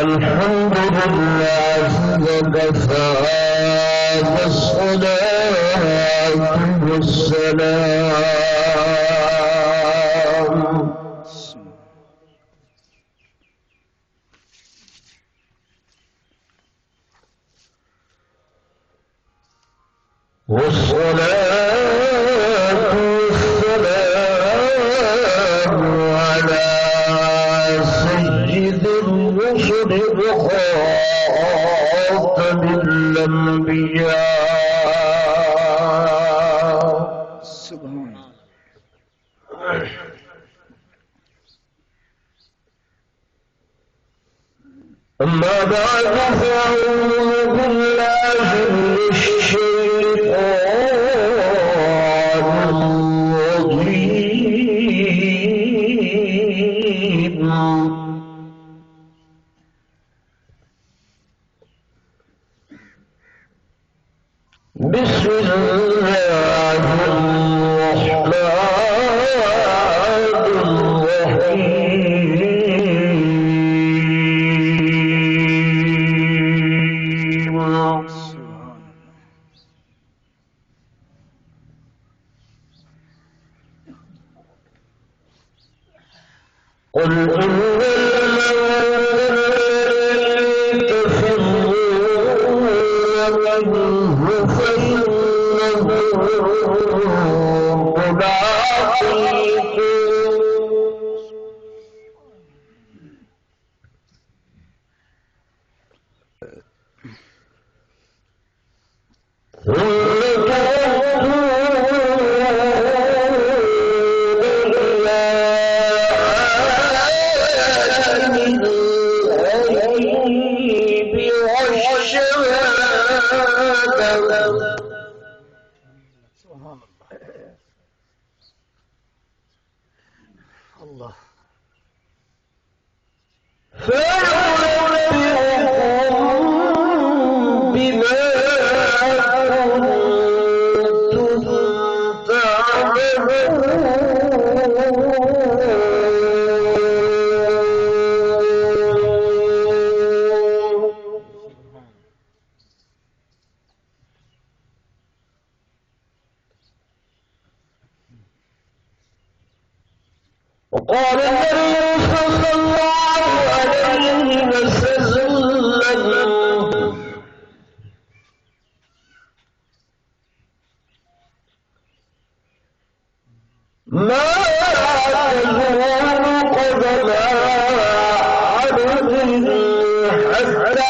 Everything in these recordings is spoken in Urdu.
الحمد لله وكفى والصلاة والسلام على سيد الرسل وخاتم الأنبياء سبحان أما بعد فأعوذ بالله من الشيطان الرجيم بسم الله الرحمن قل إن الموت تفرون منه فإنه ملاقيكم الله فينبئكم بما كنتم تعملون وقال النبي صلى الله عليه وسلم ما تزول قدم عبد حتى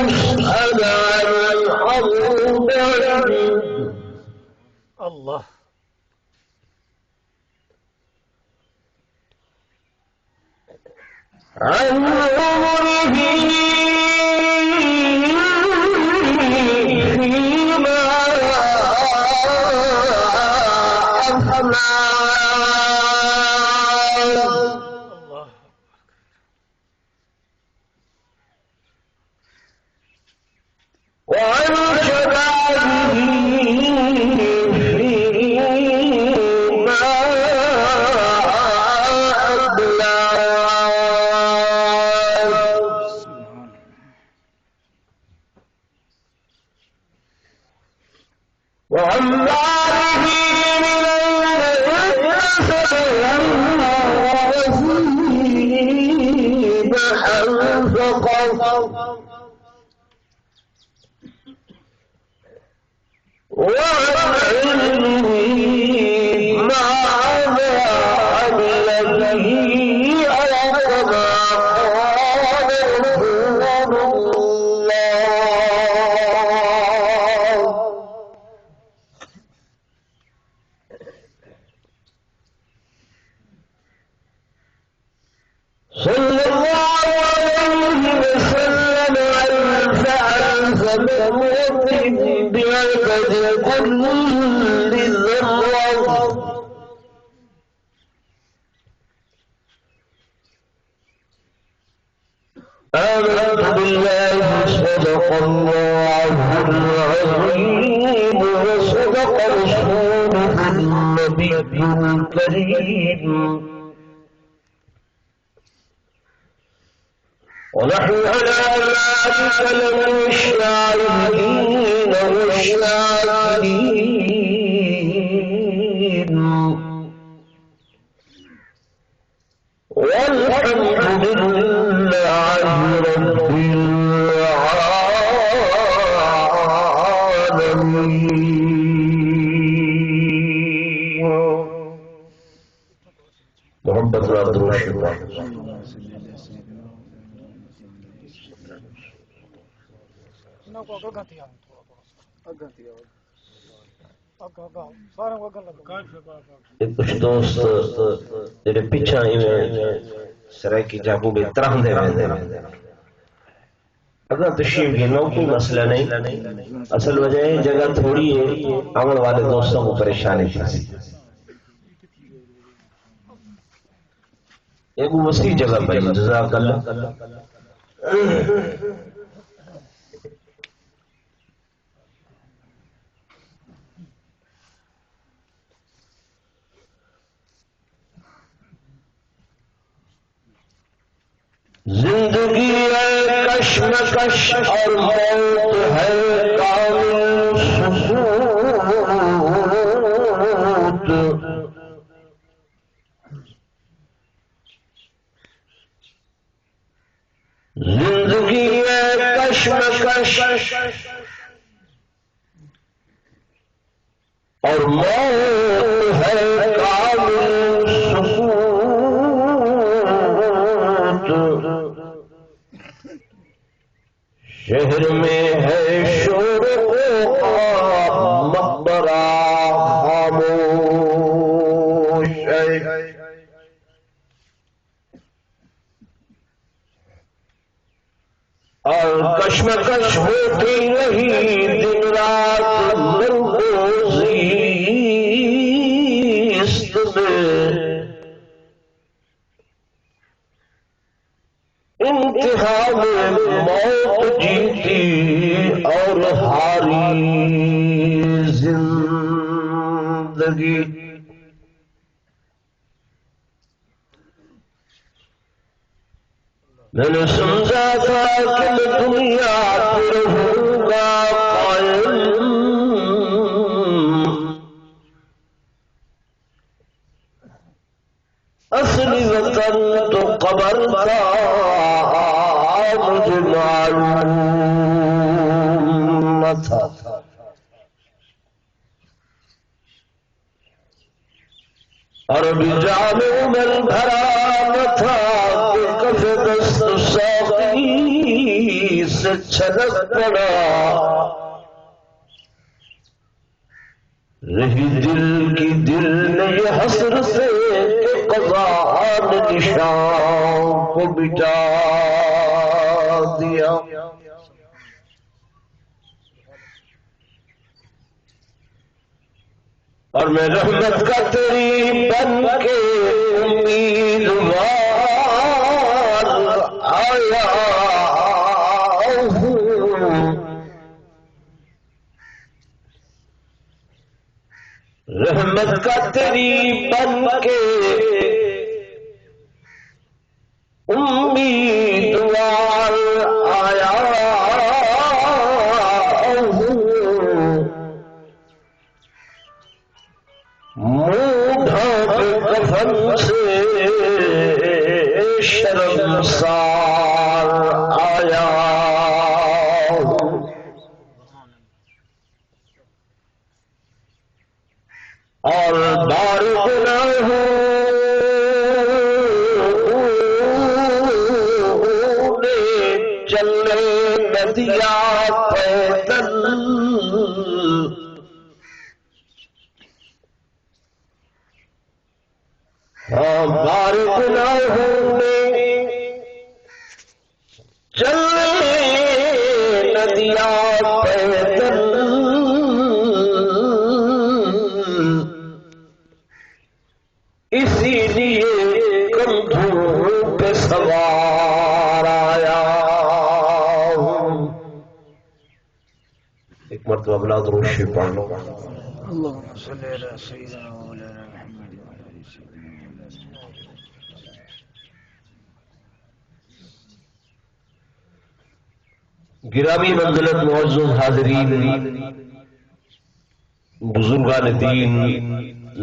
يسأل عن أربع الله عن عمره فيما أفنى الله وعن شبابه فيما أبلى وعن ماله من أين اكتسبه وفيما أنفقه وعن علمه ماذا عمل به أو كما قال رسول الله صلى الله عليه وسلم ألف مرة بعدد كل ذرة آمنت بالله صدق الله العظيم وصدق رسوله النبي الكريم ونحن على ذلك لمن الشاهدين والشاكرين والحمد لله رب العالمين. محبت و درود شریف کچھ دوست جڑے پیچھا سرائکی جاگو بھی طرح دے اگر تشریف گھنو کوئی مسئلہ نہیں، اصل وجہ ہے جگہ تھوڑی ہے، عمل والے دوستوں کو پریشانی تھی. ایک وسیع جگہ پہ جزاک اللہ. زندگی ہے کشمکش اور موت ہے کامل سکوت. زندگی ہے کشمکش اور موت ہے کامل سکوت. شہر میں ہے شور مقبرہ خاموش ہے. اور کشمکش ہوتی نہیں دن رات مرغوزیست میں. انتہا میں موت جیتی اور ہاری زندگی. میں نے سمجھا تھا کہ میں دنیا پر ہوں گا قائم، اصلی وطن تو قبر تھا مجھے معلوم نہ تھا. اور ابھی جاموں میں بھرا نہ تھا کہ کف دست ساقی سے چھلک پڑا. رہی دل کی دل نے یہ حسرتیں کہ قضا نے نشان کو مٹا دیا. اور میں رحمت کا تیری بن کے امیدوار آیا ہوں. رحمت کا تیری بن کے امیدوار آیا ہوں. منہ ڈھانپ کفن سے شرمسار آیا ہوں. اور بار گناہوں نے چلنے نہ دیا پیدل. ہاں بار گناہوں نے چلنے نہ دیا پیدل. اسی لیے کندھوں پہ سوار آیا ہوں. ایک مرتبہ بلا درود شریف پڑھ لو. اللهم صل على سيدنا مولانا محمد وعلى آل سيدنا مولانا. گرامی منزلت معزز حاضرین، بزرگان دین،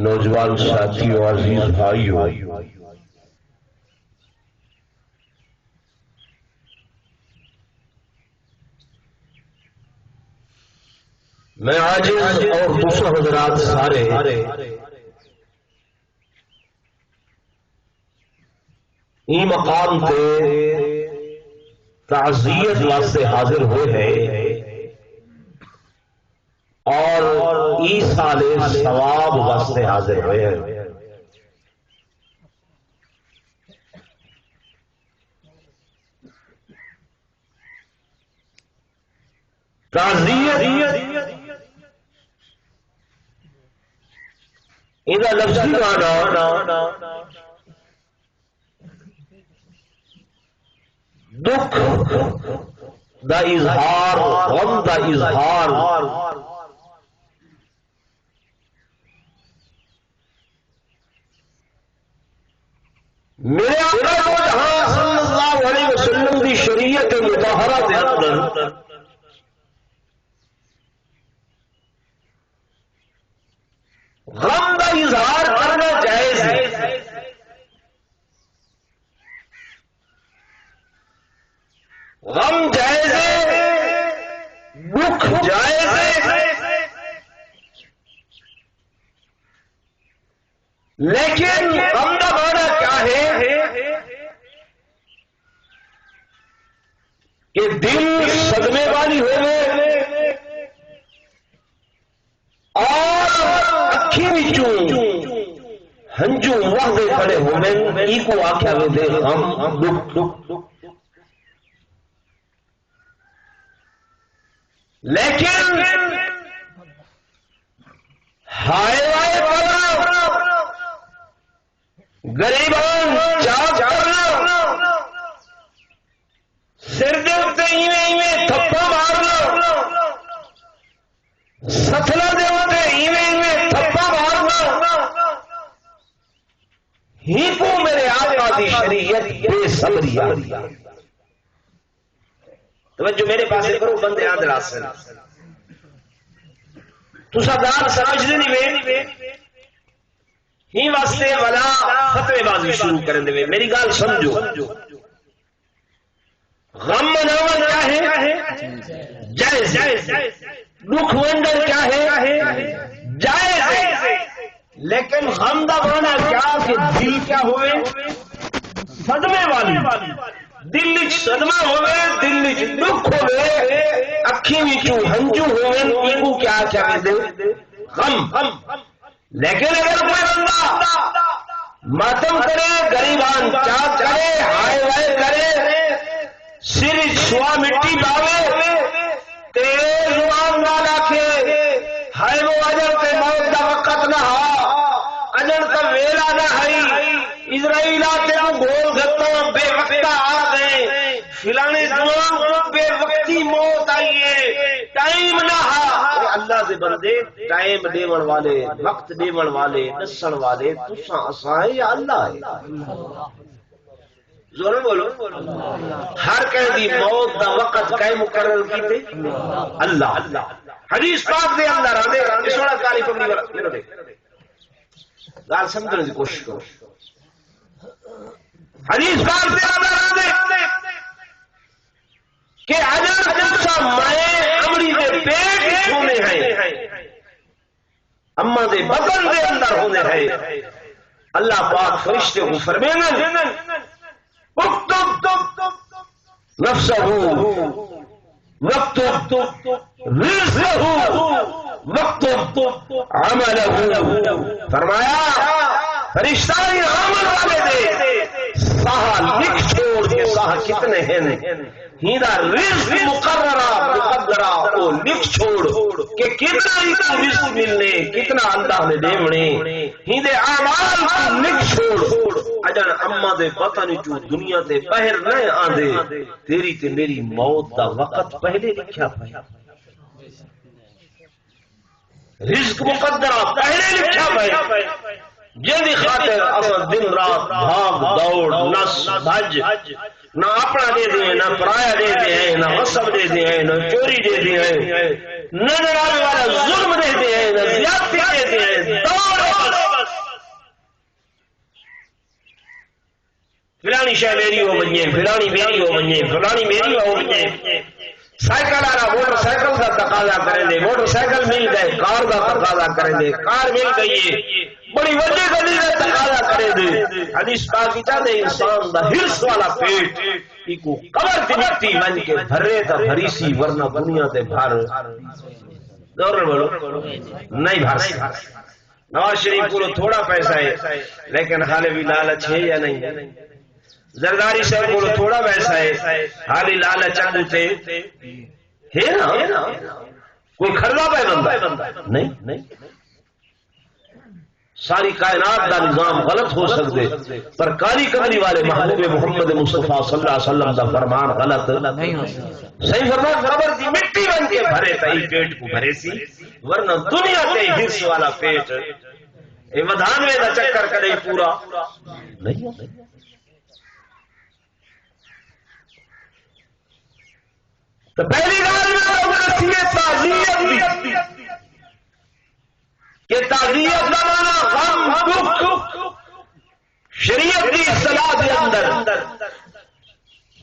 نوجوان ساتھیوں، عزیز بھائیوں، میں عاجز اور دوسرے حضرات سارے ای مقام تے تعزیت واسطے حاضر ہوئے ہیں اور ای سال ثواب واسطے حاضر ہوئے ہیں۔ تعزیت اذا لفظی معنی دکھ دا اظہار، غم دا اظہار، میرے آقا کو جہاں صلی اللہ علیہ وسلم دی شریعت مطہرہ دے اندر غم کا اظہار کرنا جائز ہے، غم جائز ہے، دکھ جائز ہے، لیکن غم کا معنی کیا ہے کہ دل صدمے والی ہوئے اور اکھی وچوں ہنجو وحدے کھڑے ہوئے، ای کو آکھیا ویندے غم، دکھ۔ لیکن ہائے وائے کرنا، غریبان چاک کرنا، سر دے اتے ایویں تھپا مارنا، ستلا دے اتے ایویں تھپا مارنا، ہی کو میرے آقا دی شریعت بے صبری آدھی۔ توجہ میرے پاس کرو بندے آدھ راسل، تسا گال سمجھ دے نہیں وے ہی واسطے والا فتوے بازی شروع کرن دے، میری گال سمجھو۔ غم مناون کیا ہے؟ جائز۔ دکھ ونڈن کیا ہے؟ جائز ہے، لیکن غم دا معنی کیا کہ دل کیا ہوئے؟ صدمے والی، دل وچ صدمہ ہوئے، دل وچ دکھ ہوئے، اکھی وچوں ہنجو ہوئے، اینو کیا کہندے؟ غم۔ لیکن اگر کوئی بندہ ماتم کرے، غریبان چاک کرے، ہائے وائے کرے، سر سوا مٹی باوے، تیز زبان نال آکھے ہائے وہ اجل تے موت دا وقت نہ ہا، اجل تے ویلا نہ ہئی، اسرائیل آتے ہوں گھول گھتوں بے وقتہ آ گئے، فلانے زمان بے وقتی موت آئیے، ٹائم نہ ہا۔ اللہ دے بندے ٹائم دیون والے، وقت دیون والے، نسن والے تساں اساں ہیں یا اللہ ہے؟ زور بولو۔ ہر کہیں دی موت دا وقت کہیں مقرر کیتے؟ اللہ۔ حدیث پاک دے اندر آندے اس وقت کالی پگڑی والا میرے دیکھ گال سمجھنے کی کوشش کرو۔ حدیث پاک دے اندر آندے کہ اجل جلسہ مائیں امری دے پیٹ ہونے ہیں، اما دے بطن دے اندر ہونے ہیں، اللہ پاک فرشتے کو فرمینا اکتب نفسہ واکتب رزقہ واکتب عملہ، فرمایا فرشتہ عمل والے دے ساہا لکھ چھوڑ کے ساہا کتنے ہیں، ہیرا رزق مقررہ وہ لکھ چھوڑ کہ کتنا ہی کو رزق ملنے، کتنا اللہ نے دیونے، ہیندے اعمال کو لکھ چھوڑ۔ اجن اما دے پتہ نہیں جو دنیا تے باہر نہ آندے، تیری تے میری موت دا وقت پہلے لکھیا پیا، رزق مقدرہ پہلے لکھیا پیا، جی خاطر اصل دن رات بھاگ دوڑ نس بھج نہ اپنا دے دیں نہ پرایا دے دیں نہ غصب دے دیں نہ چوری دے دیں نہ لڑانے والا ظلم دے دیں نہ زیادتی دے دیں دوڑ بس فلانی شے میری ہو بنیے فلانی میری ہو بنیے فلانی میری ہو بنیے سائیکل آ رہا موٹر سائیکل کا تقاضا کریں دے موٹر سائیکل مل گئے کار کا تقاضا کریں دے کار مل گئی بڑی وڈی گلی کا تقاضا کریں دے حدیث پاک کہتے ہیں انسان دا ہرس والا پیٹ کو قبر تے مٹی بن کے بھرے تا بھری سی ورنہ دنیا تے بھر دور بولو نہیں بھر سکتا نواز شریف کو تھوڑا پیسہ ہے لیکن حالے بھی لالچ ہے یا نہیں زرداری صاحب کو تھوڑا پیسہ ہے حالی لالچ ہے نا کوئی خریدا پہ بندہ نہیں ساری کائنات کا نظام غلط ہو سکتے پر کالی کمری والے محبوب محمد مصطفیٰ صلی اللہ علیہ وسلم کا فرمان غلط نہیں ہو سکتا صحیح فرمان برابر کی مٹی بن کے بھرے تئی پیٹ کو بھرے سی ورنہ دنیا کے حص والا پیٹ یہ ودھانوے کا چکر کرے پورا نہیں ہوتا تو پہلی بار کہ تعزیت کا مانا غم دکھ شریعت کی اصطلاح کے اندر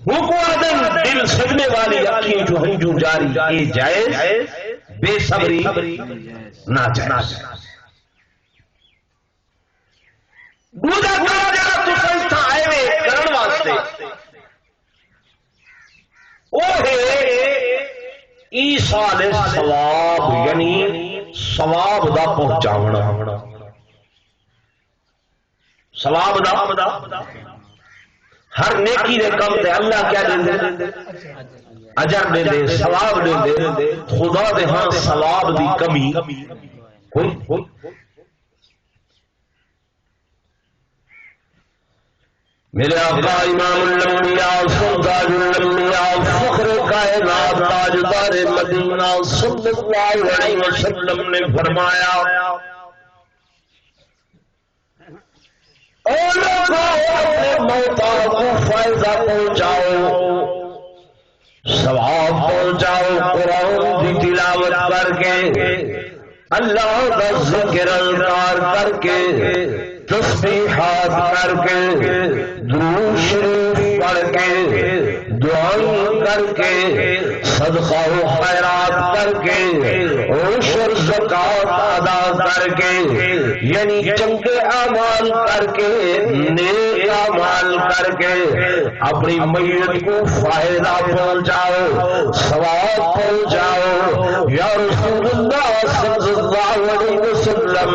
حکومت دل سجنے والی اکھیں جو ہنجو جاری یہ جائز بے صبری ناجائز دوجا کہا جا تو سنستھا آئے ہوئے کرن واسطے وہ ہے ایصال ثواب یعنی ثواب دا پہنچاونا ثواب دا ہر نیکی دے کم تے اللہ کیا دے اجر دے دے ثواب دے دے خدا دے ہاں ثواب دی کمی کوئی میرے آقا امام الانبیاء سردار الانبیاء فخر کائنات تاجدار مدینہ صلی اللہ علیہ وسلم نے فرمایا اے لوگوں اپنے موتا کو فائدہ پہنچاؤ ثواب پہنچاؤ قرآن کی تلاوت کر کے اللہ کا ذکر اذکار کر کے تسبیحات کر کے درود شریف پڑھ کے دعائیں کر کے صدقہ و خیرات کر کے عشر زکات ادا کر کے یعنی چنگے اعمال کر کے نیک اعمال کر کے اپنی میت کو فائدہ پہنچاؤ ثواب پہنچاؤ یا رسول اللہ صلی اللہ علیہ وسلم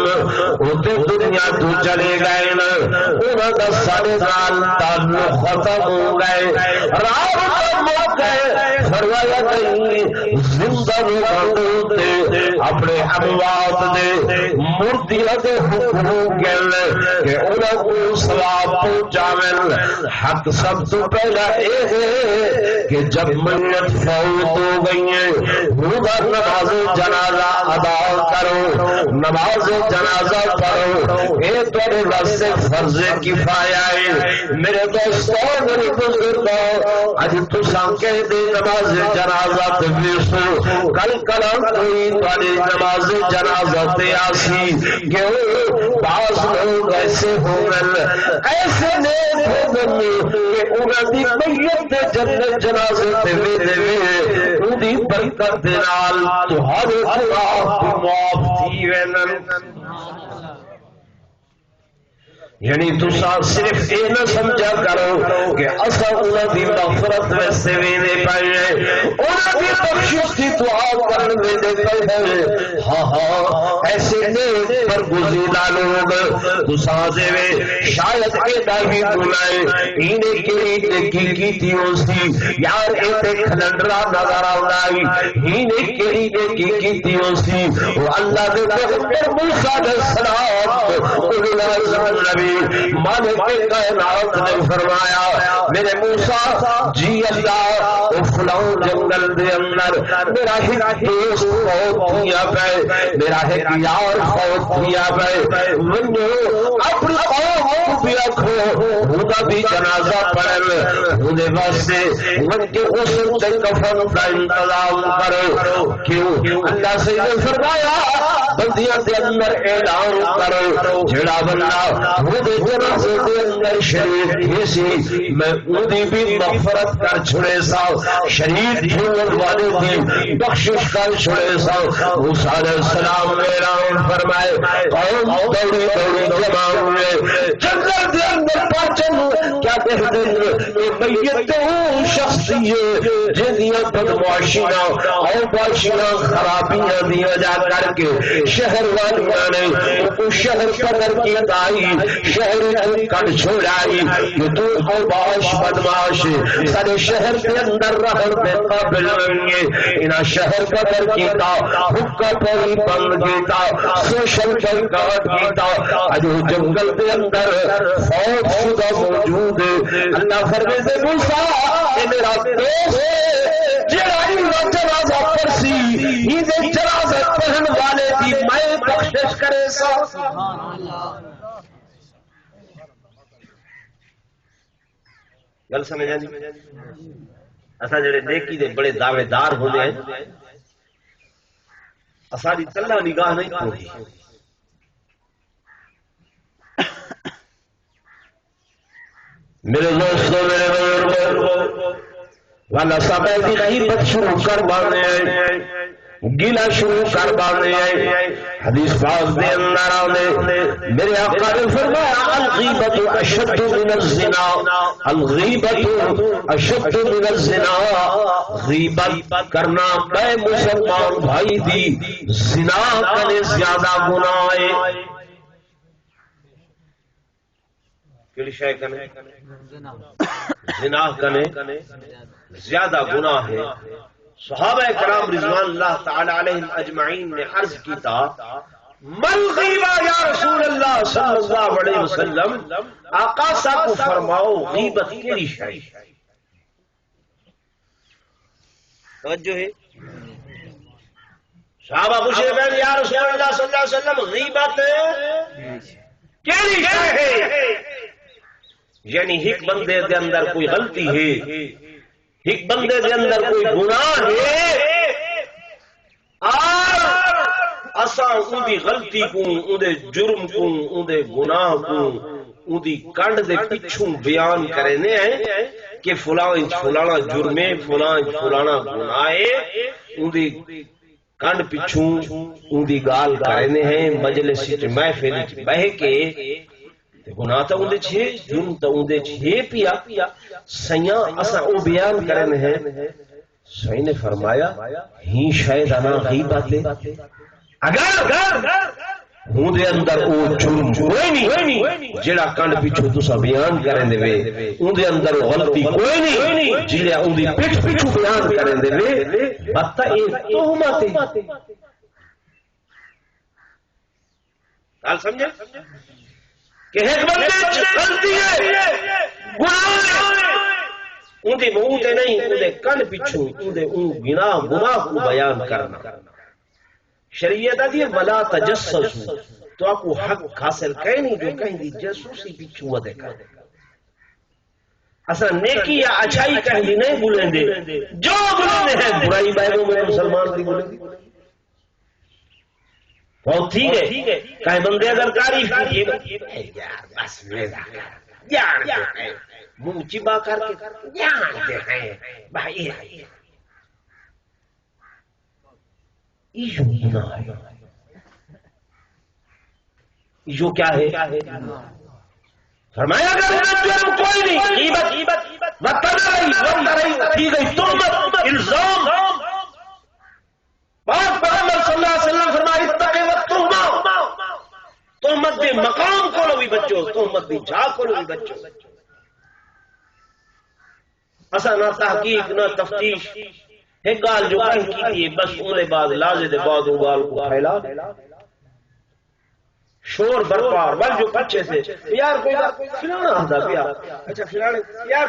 اتے دنیا تو چلے گئے نا انہوں کا سارے نال تعلق ختم ہو گئے رابطہ مک گئے فرمایا نہیں زندہ موجود دے اپنے اموات دے مردیاں دے حکم گل کہ انہوں کو ثواب پہنچاویں حق سب تو پہلا یہ ہے کہ جب میت فوت ہو گئی ہے روزہ نماز جنازہ ادا کرو نماز جنازہ پڑھو اے تیرے واسطے فرض کفایہ ہے میرے دوستوں میرے بزرگوں اج تساں کہہ دے نماز جنازہ تے ویسو کل کلام کوئی تاری نماز جنازہ تے آسی کہ بعض لوگ ایسے ہوگن ایسے نیک ہوگن کہ انہاں دی میت دے جنت جنازے تے وے دے اودی برکت دے نال تہاڈے گناہ معاف تھی وینن یعنی تسا صرف یہ نہ سمجھا کرو کہ اصا انہوں کی مغفرت ویسے وینے پائے انہوں کی بخشش کی دعا کرنے وینے پائے ہاں ہاں ایسے نیک پر گزیدہ لوگ تسا دے شاید ایڈا بھی بلائے انہیں کیڑی نیکی کیتی ہوسی یار ایتے کھلنڈرا نظر آئی انہیں کیڑی نیکی کیتی ہوسی وہ اللہ دے پیغمبر موسیٰ علیہ السلام نبی مالک کائنات نے فرمایا میرے موسیٰ جی اللہ فلاں جنگل دے اندر میرا ایک دوست فوت کیا پہ میرا ایک یار فوت کیا پہ منو اپنی قوم کو بھی رکھو خدا بھی جنازہ پڑھن خودے واسطے من کے غسل دے کفن کا انتظام کرو کیوں اللہ سے نے فرمایا بندیاں دے اندر اعلان کرو جڑا بندہ خودے جنازے دے اندر شریک کسی میں اودی بھی مغفرت کر چھڑے سا شریک چھوڑن والے دی بخشش کر چھڑے سا موسیٰ علیہ السلام اعلان فرمائے قوم دوڑی دوڑی جمع ہوئے جنگل دے اندر پہنچن کیا کہتے ہیں میت شخص یہ جنیاں بدمعاشیاں اور باشیاں خرابیاں دیا جا کر کے شہر والیاں نے اس شہر قدر کی دائی شہر کو کٹ چھوڑائی کہ تو اوباش بدماش سارے شہر کے اندر رہن میں قابل نہیں انہا شہر قدر کیتا حکا پوری بند کیتا سوشل بائیکاٹ کیتا اجو جنگل کے اندر فوت شدہ موجود ہے اللہ فرمے سے موسیٰ کہ میرا دوست جرائی و جنازہ پرسی ہی دے جنازہ پہن والے دی میں بخشش کرے سا گل سمجھا نہیں اسا جڑے نیکی دے بڑے دعوے دار ہوندے ہیں اسا دی تلا نگاہ نہیں پوری میرے دوستوں میرے بزرگوں والا سبے دی غیبت شروع کر بانے گیلا شروع کر بانے حدیث پاک دے اندر آنے میرے آقا نے فرمایا الغیبت اشد من الزنا الغیبت اشد من الزنا غیبت کرنا بے مسلمان بھائی دی زنا کرے زیادہ گناہ ہے کیڑی شے کنے زنا کنے زیادہ گناہ ہے صحابہ کرام رضوان اللہ تعالی علیہم اجمعین نے عرض کیتا مل غیبہ یا رسول اللہ صلی اللہ علیہ وسلم آقا صاحب کو فرماؤ غیبت کیڑی شے توجہ ہے صحابہ پوچھے کہ یا رسول اللہ صلی اللہ علیہ وسلم غیبت کیڑی شے ہے یعنی ایک بندے دے اندر کوئی غلطی ہے ایک بندے دے اندر کوئی گناہ ہے اور اساں اون دی غلطی کو اون دے جرم کو اون دے گناہ کو اون دی کنڈ دے پچھوں بیان کرنے ہیں کہ فلاں فلانا جرم ہے فلاں فلانا گناہ ہے اون دی کنڈ پچھوں اون دی گال کرنے ہیں مجلس وچ محفل وچ بہ کے گناہ تا اندے چھے جرم تا اندے چھے پیا سیاں اسا او بیان کرنے ہیں سیاں نے فرمایا ہی شاید انا غیبت ہے اگر ہوں دے اندر او جرم کوئی نہیں جڑا کنڈ پیچھو تسا بیان کرنے وے ان دے اندر غلطی کوئی نہیں جڑا ان دی پیٹھ پیچھو بیان کرنے وے بتا ایک تہمت ہے حال سمجھے کہ ایک بندے غلطی ہے گناہ ان دی منہ تے نہیں ان دے کن پیچھو ان دے گناہ کو بیان کرنا شریعت دی ولا تجسسوا تو آپ کو حق حاصل کہیں نہیں جو کہیں دی جاسوسی پیچھو ودے کر اصلا نیکی یا اچھائی کہیں دی نہیں بولیں دے جو بولیں دے ہیں برائی بائروں میں مسلمان دی بولیں دی بہت ٹھیک ہے کہیں بندے اگر تعریف کیجئے یار بس میرا جانتے ہیں منہ چبا کر کے جانتے ہیں بھائی ایشو گناہ ہے ایشو کیا ہے فرمایا اگر جرم کوئی نہیں غیبت وطنائی کی گئی تہمت الزام پاک پیغمبر صلی اللہ علیہ وسلم فرمایا اتقوا التہمہ تہمت دے مقام کو بھی بچو تہمت دی جا کو بھی بچو اسا نہ تحقیق نہ تفتیش ایک گال جو کہیں کی تھی بس انہیں بعد لازے دے بعد وہ گال کو پھیلا شور برپا بل جو پیچھے سے یار کوئی فلانا آدھا پیا اچھا فلانا یار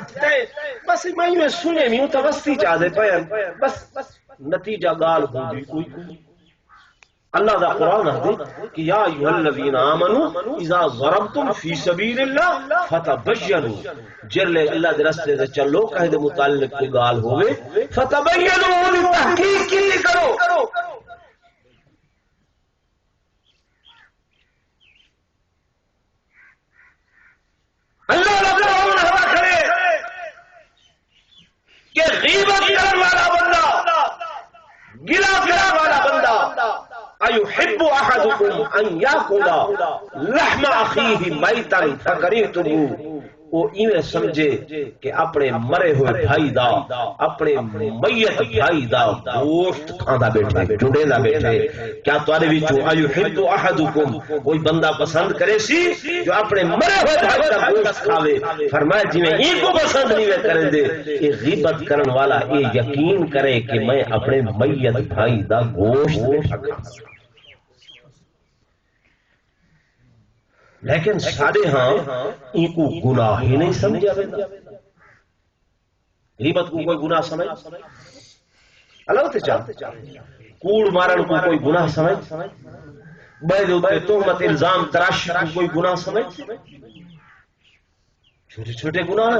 بس میں سنے میوں تو وستی چاہ دے پہ بس نتیجہ گال ہوں دی کوئی اللہ دا قرآن ہے کہ یا ایھا الذین آمنوا اذا ضربتم فی سبیل اللہ فتبینوا جلے اللہ دے راستے تے چلو کہیں دے متعلق کوئی گال ہوے فتبینوا تحقیق کی کرو اللہ رب العالمین ہوا کرے کہ غیبت کرنے والا بندہ گلا کرنے والا بندہ ایحب احدکم ان یاکل لحم اخیہ میتا فکرہتموہ وہ ایویں سمجھے کہ اپنے مرے ہوئے بھائی دا اپنے میت بھائی دا گوشت کھاندا بیٹھے جڑے دا بیٹھے کیا تواڈے وچوں ایحب احدکم کوئی بندہ پسند کرے سی جو اپنے مرے ہوئے بھائی دا گوشت کھاوے فرمایا جویں این کو پسند نہیں کرن دے یہ غیبت کرن والا یہ یقین کرے کہ میں اپنے میت بھائی دا گوشت کھاواں لیکن سارے ہاں ان کو گناہ ہی نہیں سمجھا بندہ غیبت کو کوئی گناہ سمجھ اللہ تے چاہ کوڑ مارن کو کوئی گناہ سمجھ بے دے تہمت الزام تراش کو کوئی گناہ سمجھ چھوٹے چھوٹے گناہ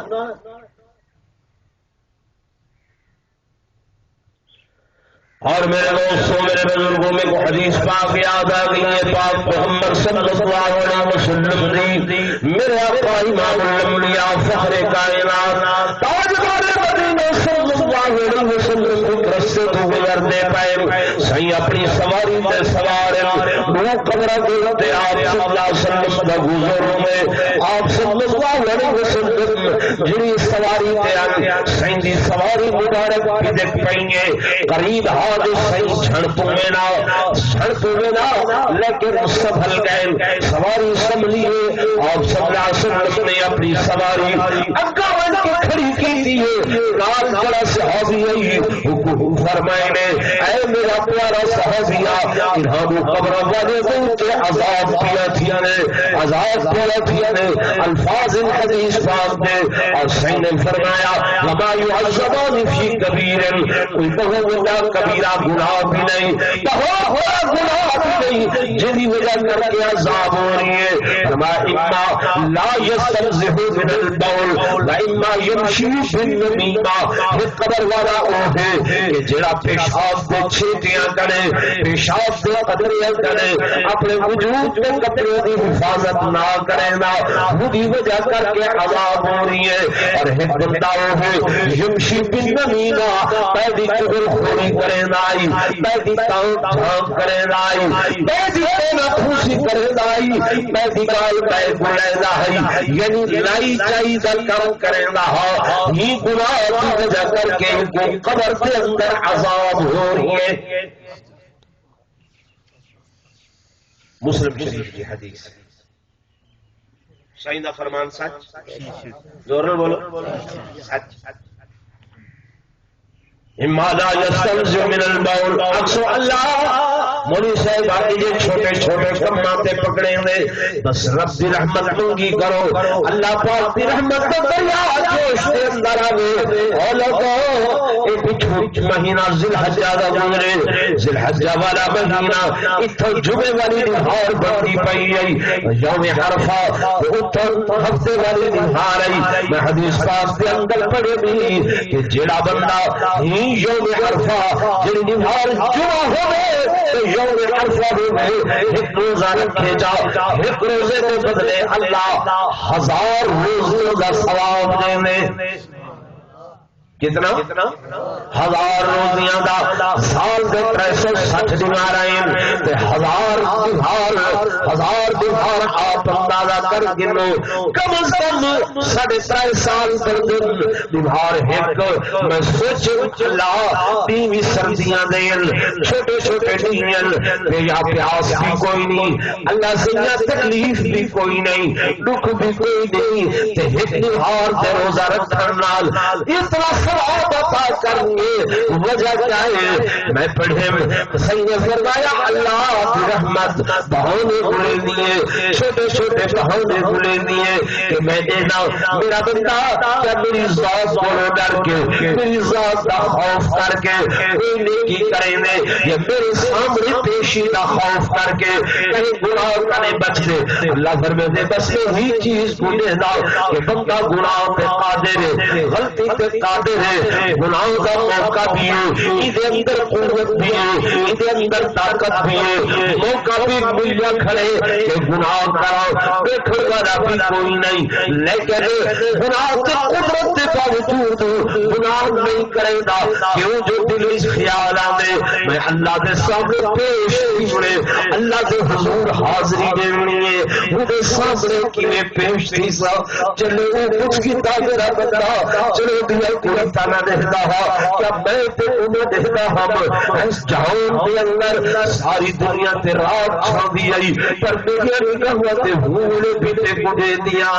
اور میرے دوستوں میرے بزرگوں میں کو حدیث پاک یاد آ گئی ہے پاک محمد صلی اللہ علیہ وسلم دی میرے آقا امام الانبیاء فخر کائنات تاجدار مدینہ صلی اللہ علیہ وسلم کو رستے تو گزرنے پائے صحیح اپنی سواری تے سوار دو قبرہ دیتے آپ صلی اللہ علیہ وسلم دا گزروں میں آپ صلی اللہ علیہ وسلم جنی سواری تے آگے صحیح دی سواری مبارک بھی دیکھ پائیں گے قریب صحیح چھڑ نا لیکن سنبھل گئے سواری سنبھلی ہے اور صلی اللہ علیہ وسلم نے اپنی سواری اگا بن کے کھڑی کی تھی نال بڑا صحابی ہے حکم فرمائے نے اے میرا پیارا صحابیہ انہاں کو قبر والے کے عذاب کیا تھیا نے عذاب کیا تھیا نے الفاظ حدیث پاک میں اور صحیح نے فرمایا وما يعذبان في كبير کوئی بہت بڑا کبیرہ گناہ بھی نہیں بہت بڑا گناہ بھی نہیں جنہی وجہ کر کے عذاب ہو رہی ہے فرمایا اما لا يستنزه من البول و اما يمشي بالنميمہ یہ قبر والا وہ ہے کہ جڑا پیشاب کو چھیٹیاں کرے پیشاب کو قدریاں کرے اپنے وجود کے کپڑے کی حفاظت نہ کرے نا وہی وجہ کر کے عذاب ہو رہی ہے اور ایک بندہ وہ ہے يمشي بالنميمہ پیدی قبر خوری کرے نائی پیدی تاؤں کرے نائی پیدی تینا پھوسی کرے نائی پیدی کال پہ گلے نائی یعنی لائی چاہی دا کام کرے ناہا ہی گناہ کی وجہ کر کے ان کو قبر کے اندر عذاب ہو رہی ہے مسلم شریف کی حدیث صحیح دا فرمان سچ زور بولو سچ اما لا يستنزه من البول اکسو اللہ مولی صاحب آگے یہ چھوٹے چھوٹے کماتے پکڑیں دے بس رب دی رحمت منگی کرو اللہ پاک دی رحمت تو دریا جوش دے اندر آگے اور لوگو ایک چھوٹ مہینہ ذوالحجہ دا گزرے ذوالحجہ والا مہینہ اتھو جمعے والی نہار بندی پئی گئی یوم عرفہ اتھو ہفتے والی نہار آئی میں حدیث پاک دے اندر پڑھے بھی کہ جڑا بندہ یوم عرفہ جن نہار جمعہ ہوئے یوم عرفہ ہوئے ایک روزہ رکھے جا ایک روزے کے بدلے اللہ 1000 روزوں کا ثواب دینے کتنا 1000 روزیاں دا سال دے 360 دینار آئیں تے 1000 دینار آپ اندازہ کر گنو کم از کم 3.5 سال کر دن دینار ایک میں سوچ لا تیوی سردیاں دین چھوٹے چھوٹے دین تے یا پیاس بھی کوئی نہیں اللہ سے یا تکلیف بھی کوئی نہیں دکھ بھی کوئی نہیں تے ایک دینار تے روزہ رکھن نال اتنا ثواب عطا کریں گے. وجہ کیا ہے؟ میں پڑھے سید نے فرمایا اللہ کی رحمت بہانے بھولے دیے، چھوٹے چھوٹے بہانے بھولے دیے کہ میں دینا میرا بندہ کیا میری ذات کو ڈر کے میری ذات کا خوف کر کے کوئی نیکی کریں گے یا میرے سامنے پیشیدہ خوف کر کے کہیں گناہ کرنے بچ دے. اللہ فرمائے دے بس یہی چیز کو دینا کہ بندہ گناہ پہ قادر ہے، غلطی پہ قادر ہے، گناہ کا موقع بھی ہے، ادھر اندر قوت بھی ہے، ادھر اندر طاقت بھی ہے، موقع بھی ملیا کھڑے کہ گناہ کرو دیکھو والا بھی کوئی نہیں، لیکن گناہ کے قدرت کے باوجود گناہ نہیں کرے گا. کیوں؟ جو دل اس خیال آنے میں اللہ کے سامنے پیش ہوئے، اللہ کے حضور حاضری دینی ہے، مجھے سامنے کی میں پیش تھی سا چلے وہ کچھ کی تاغرہ بتا چلے دیا کوئی تانا دیکھتا ہا کیا میں تے انہیں دیکھتا ہم اس جہان کے اندر ساری دنیا تے رات چھا دی پر میری نگاہ تے بھولے پیتے کو دے دیا.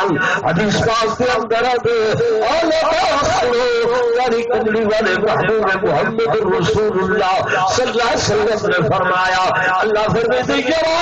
حدیث پاک کے اندر اللہ سنو یعنی کملی والے محبوب محمد رسول اللہ صلی اللہ علیہ وسلم نے فرمایا اللہ فرماتے یرا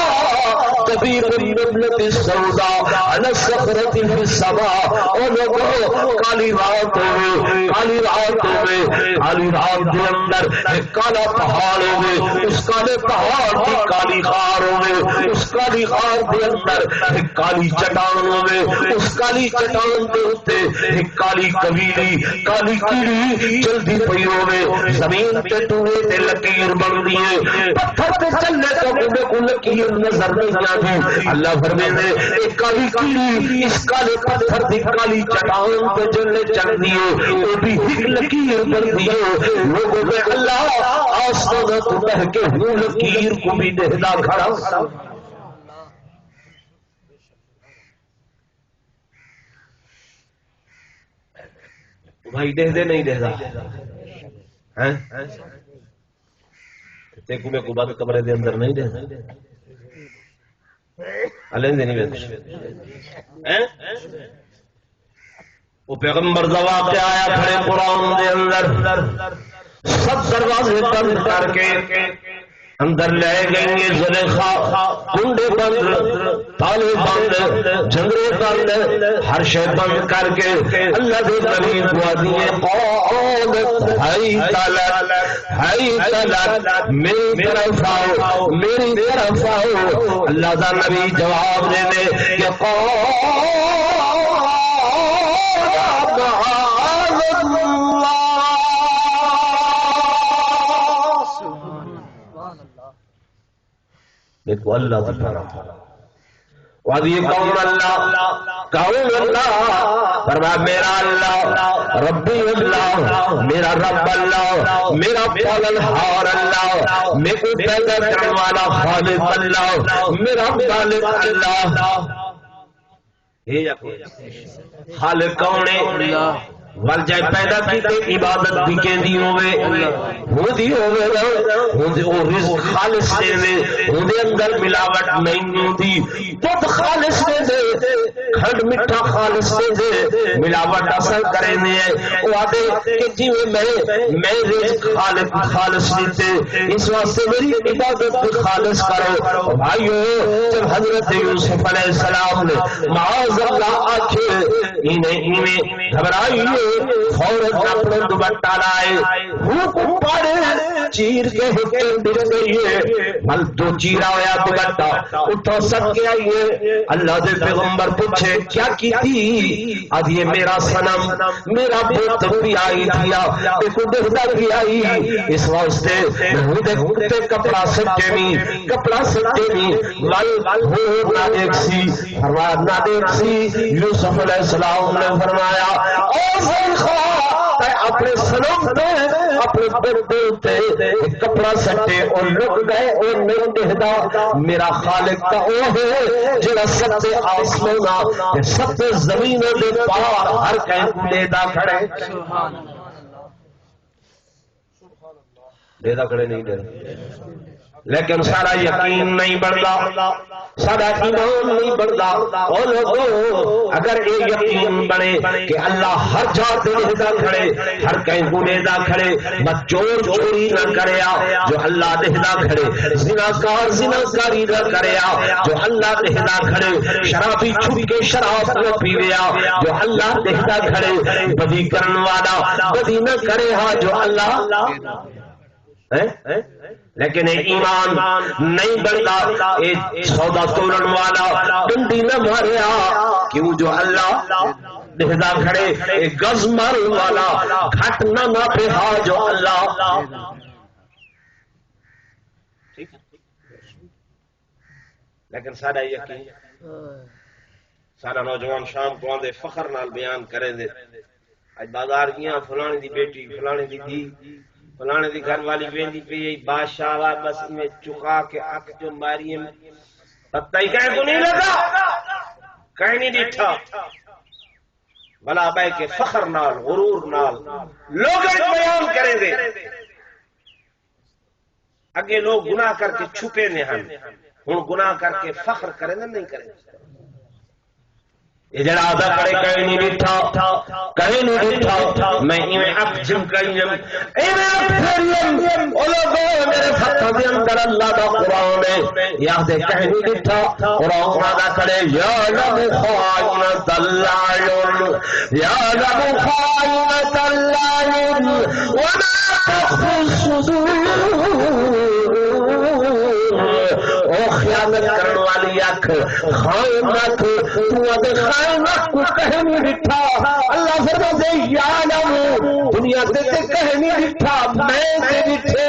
کبیر النملۃ السوداء علی الصخرۃ فی السماء. اور لوگوں کالی راتوں میں کالی راتوں میں کالی رات کے اندر ایک کالا پہاڑ ہوئے، اس کالے پہاڑ کی کالی غاروں میں اس کالی غار کے اندر ایک کالی چٹان ہوئے، اس کالی چٹان کے اوپر ایک کالی قبیلی کالی کیڑی جلدی پئی ہوئے، زمین تے ٹوئے تے لکیر بن دیے، پتھر تے چلنے تو انہیں کو لکیر نظر نہیں آتی. اللہ فرمائے ایک کالی کیڑی اس کالے پتھر دی کالی چٹان پہ جلنے چل دیے، وہ بھی ایک لکیر بن دیے. لوگوں میں اللہ آسمان تو بہ کے وہ لکیر کو بھی دیکھتا کھڑا. بھائی دیکھ دے نہیں دیکھتا تے کو میں کو بات کمرے دے اندر نہیں دیکھتا الین دے نہیں دیکھتا. وہ پیغمبر دا واقعہ آیا کھڑے قرآن دے اندر سب دروازے بند کر کے اندر لے گئیں گے. زلیخا کنڈے بند، تالے بند، جھنڈے بند، ہر شے بند کر کے اللہ دے نبی دعا دیے قالت ہائی تلک میری طرف آؤ میری طرف آؤ. اللہ دا نبی جواب دے دے کہ دیکھو اللہ تعالیٰ وادی کون اللہ فرمایا میرا اللہ ربی اللہ میرا رب اللہ میرا پالنہار اللہ میرے کو پیدا کرنے والا خالق اللہ میرا خالق اللہ. خالق کون ہے؟ ول جائے پیدا کی عبادت بھی کہندی ہوے ہوندی ہوے او رزق خالص دے اودے اندر ملاوٹ نہیں ہوندی. خود خالص دے کھنڈ میٹھا خالص دے ملاوٹ اثر کرے نے او آدے کہ جی میں رزق خالق خالص دیتے اس واسطے میری عبادت بھی خالص کرو. بھائیو جب حضرت یوسف علیہ السلام نے معاذ اللہ آکھے انہیں گھبرائی فوراً اپنے دوپٹہ لائے حکم پڑے چیر کے حکم گر گئی ہے بل دو چیرا ہوا دوپٹہ اٹھو سک کے آئیے. اللہ دے پیغمبر پوچھے کیا کی تھی؟ اب یہ میرا صنم میرا بت بھی آئی تھیا دیکھو دیکھتا بھی آئی اس واسطے میں کپڑا سٹے نہیں کپڑا سٹے نہیں ول ہو نہ دیکھ سی فرمایا نہ دیکھ سی. یوسف علیہ السلام نے فرمایا اپنے سنم تے اپنے بردے کپڑا سٹے اور لک گئے اور نہیں دیکھتا میرا خالق کا وہ ہے جڑا سب سے آسمان سب سے زمینوں دے پار ہر کہیں لیدا کھڑے لیدا کھڑے نہیں دے لیکن سارا یقین نہیں بڑھتا، سارا ایمان نہیں بڑھتا۔ او لوگو اگر یہ یقین بنے کہ اللہ ہر جا تے رہدا کھڑے، ہر کہیں گنہدا کھڑے، بس چور چوری نہ کریا جو اللہ رہدا کھڑے، زناکار زناکاری نہ کریا جو اللہ رہدا کھڑے، شرابی چھپ کے شراب نہ پیویا جو اللہ رہدا کھڑے، بدی کرن والا بدی نہ کرے ہا جو اللہ لیکن ایمان نہیں بڑھتا، اے سودا توڑن والا ڈنڈی نہ ماریا کیوں جو اللہ دہدا کھڑے، اے گز مارن والا گھٹ نہ ناپے ہا جو اللہ۔ لیکن سارا یقین سارا نوجوان شام کو آندے فخر نال بیان کریں دے، اج بازار گیا فلانے دی بیٹی فلانے دی دی فلانے دی گھر والی ویندی پی بادشاہ وا بس میں چکا کے آنکھ جو ماری پتہ ہی کہیں تو نہیں لگا، کہیں نہیں ڈٹھا، بلا بے کے فخر نال غرور نال لوگ بیان کریں دے۔ اگے لوگ گناہ کر کے چھپے نے ہن، ہن گناہ کر کے فخر کریں دے نہیں کریں۔ یہ جڑا آدھا کرے کہیں نہیں ڈٹھا کہیں نہیں ڈٹھا، میں ایویں اک جم کریم ایویں اک پھریم او لوگو میرے فتح دے اندر اللہ دا قرآن ہے، یاد ہے کہیں نہیں ڈٹھا قرآن آدھا کرے یعلم خائنۃ الاعین یعلم خائنۃ الاعین وما تخفی الصدور۔ او خیانت کرن والی اکھ خائنت تو ادے خائنت کو کہیں نہیں ڈٹھا، اللہ فرما دے یعلم دنیا تے کہیں نہیں ڈٹھا میں تے ڈٹھے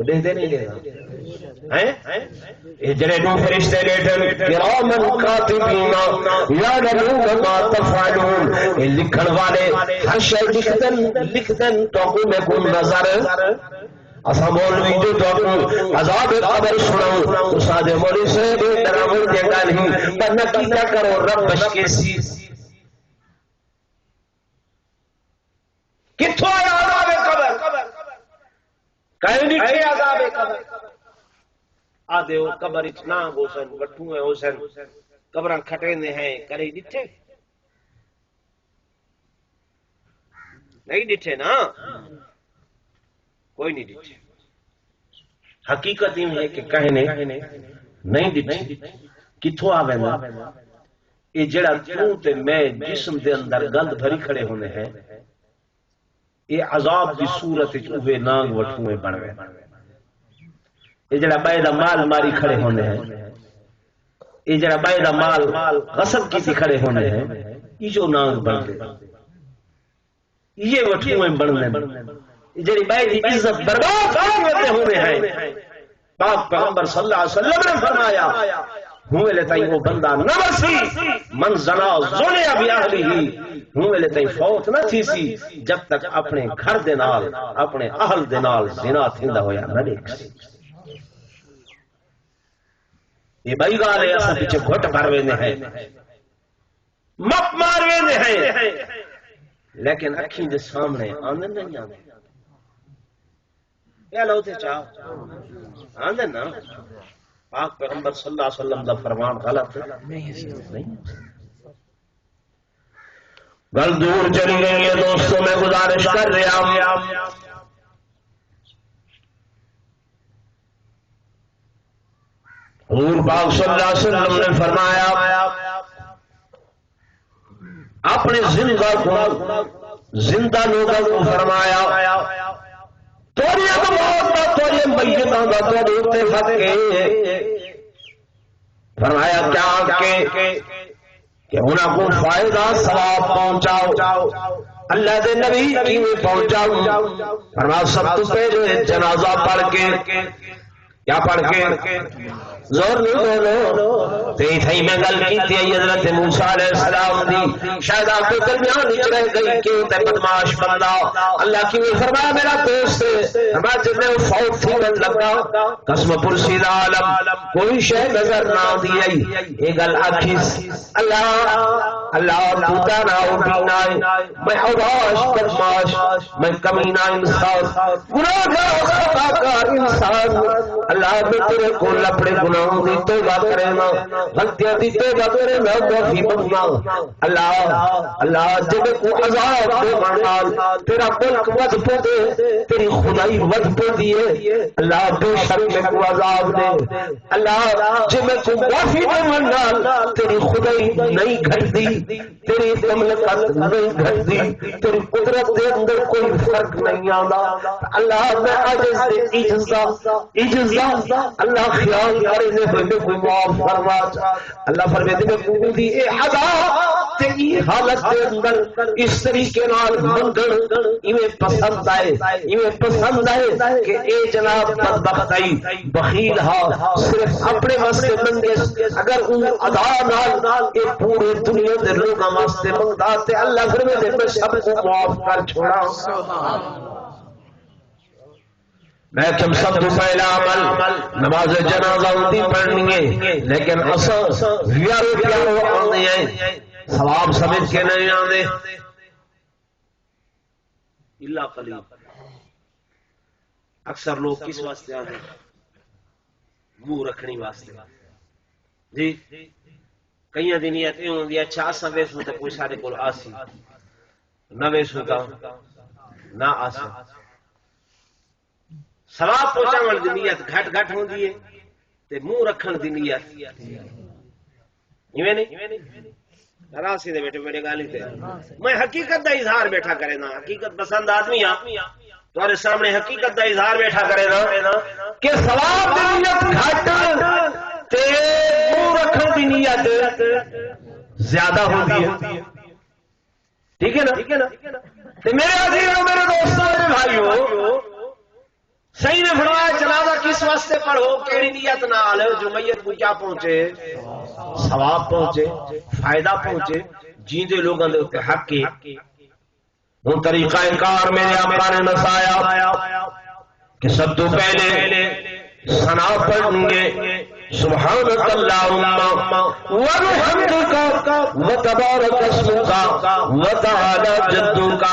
دے دے نہیں دے ہیں جڑے دو فرشتے بیٹھے کرامن کاتبین یعلمون ما تفعلون، یہ لکھن والے ہر شے لکھدن تو میں کو نظر اسا مولوی جو تو عذاب قبر سناؤ تو سادے مولوی سے ڈراون دے گل ہی پر نہ کیا کرو رب بشکے سی کتھوں آیا عذاب قبر کہیں نہیں کہ عذاب قبر آدھے وہ قبر اتنا گوسن گٹھوں ہے حسن قبراں کھٹیندے ہیں کرے ڈٹھے نہیں ڈٹھے نا کوئی نہیں ڈٹھے۔ حقیقت یہ ہے کہ کہنے نہیں ڈٹھے کتھوں آ وینا یہ جڑا تو تے میں جسم دے اندر گند بھری کھڑے ہونے ہیں، یہ عذاب کی صورت اوہے نانگ وٹھوئے بنوے، یہ جڑا بائدہ مال ماری کھڑے ہونے ہیں، یہ جڑا بائدہ مال غصب کی تھی کھڑے ہونے ہیں، یہ جو نانگ بن دے یہ وٹھوئے بننے جڑی بائی دی عزت برباد کرتے ہوئے ہیں۔ پاک پیغمبر صلی اللہ علیہ وسلم نے فرمایا ہوئے لیتائی وہ بندہ نہ برسی من زنا زنیا بھی اہلی ہی، ہوئے لیتائی فوت نہ تھی سی جب تک اپنے گھر دینال اپنے اہل دینال زنا تھندہ ہویا نہ دیکھ سی۔ یہ بھائی گالے ایسا پیچھے گھٹ پروینے ہیں مپ ماروینے ہیں لیکن اکھیں دے سامنے آنے نہیں آنے یا لو تے چاہو آندے نا۔ پاک پیغمبر صلی اللہ علیہ وسلم دا فرمان غلط نہیں، گل دور چلی گئی ہے دوستوں، میں گزارش کر رہا ہوں حضور پاک صلی اللہ علیہ وسلم نے فرمایا اپنے زندہ لوگوں کو فرمایا توڑی اب موت دا توڑی میتاں دا توڑی اتے فتح فرمایا کیا کہ انہاں کو فائدہ ثواب پہنچاؤ، اللہ دے نبی کیویں پہنچاؤ؟ فرمایا سب تو پہلے جنازہ پڑھ کے کیا پڑھ کے زور نہیں بولو تے تھئی میں گل کیتی ہے حضرت موسیٰ علیہ السلام دی شاید آپ کے درمیان وچ رہ گئی کیوں تے بدماش بندہ اللہ کی فرمایا میرا دوست میں جب میں فوت تھی میں لگا قسم پرسی دا عالم کوئی شے نظر نہ دی آئی یہ گل آکھیس اللہ اللہ پوتا نہ بینا میں اوباش بدماش میں کمینہ انسان گناہگار خطاکار انسان اللہ میں تیرے کو اپنے گناہوں دی توبہ کرے نا غلطیاں دی توبہ کرے نا معافی منگنا اللہ جب کو عذاب دے منال تیرا ملک ود پہ دے تیری خدائی ود پہ دیے اللہ بے شک میں کو عذاب دے اللہ جب کو معافی دے منال تیری خدائی نہیں گھٹ دی تیری مملکت نہیں گھٹ دی تیری قدرت دے اندر کوئی فرق نہیں آنا اللہ میں عاجز دے اجزا اللہ خیال کرے نے کوئی معاف فرما اللہ فرماتے ہیں کو دی اے ادا تے ای حالت دے اندر اس طریقے نال منگن ایویں پسند آئے کہ اے جناب بدبخت بخیل ہا صرف اپنے واسطے منگے اگر ان ادا نال اے پورے دنیا دے لوکاں واسطے منگدا تے اللہ فرماتے میں سب کو معاف کر چھوڑا سبحان میں کم سب تو پہلا عمل نماز جنازہ ہوتی پڑھنی ہے لیکن اصل ویارو پیارو آنے ہیں ثواب سمجھ کے نہیں آنے اللہ قلیب اکثر لوگ کس واسطے آنے منہ رکھنی واسطے جی کئی دنیات ہوں دی اچھا آسا ویسوں تو کوئی سارے کو آسی نہ ویسوں کا نہ آسا سواب پہنچاون دی نیت گھٹ گھٹ ہوندی ہے تے منہ رکھن دی نیت ایویں نہیں راسی دے بیٹے میرے گالی تے میں حقیقت دا اظہار بیٹھا کرے نا حقیقت پسند آدمی ہاں تمہارے سامنے حقیقت دا اظہار بیٹھا کرے نا کہ سواب دی نیت گھٹ تے منہ رکھن دی نیت زیادہ ہوندی ہے ٹھیک ہے نا تے میرے عزیزوں میرے دوستوں میرے بھائیوں صحیح نے فرمایا جنازہ کس واسطے پڑھو کیڑی نیت نال جو میت کو کیا پہنچے ثواب پہنچے فائدہ پہنچے جیندے لوگاں دے اوتے حق کی وہ طریقہ کار میرے آقا نے نسایا کہ سب تو پہلے ثنا پڑھیں گے سبحانک اللہم وبحمدک وتبارک اسمک وتعالی جدک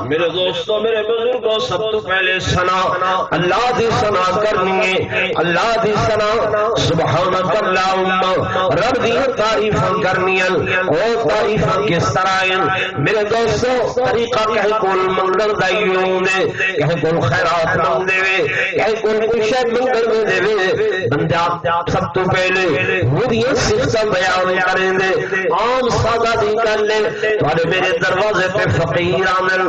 میرے دوستو میرے بزرگوں سب تو پہلے ثنا اللہ دی ثنا کرنی ہے اللہ دی ثنا سبحانک اللہم رب دی تعریف کرنی ہے اور تعریف کس طرح ہیں میرے دوستو طریقہ کہیں کول منگل دائیوں نے کہیں کول خیرات منگ دے کہیں کول کوئی شاید منگل دے بندہ سب تو پہلے وہی سلسلہ بیان کریں دے عام سادہ دی گل لے تھوڑے میرے دروازے پہ فقیر آمن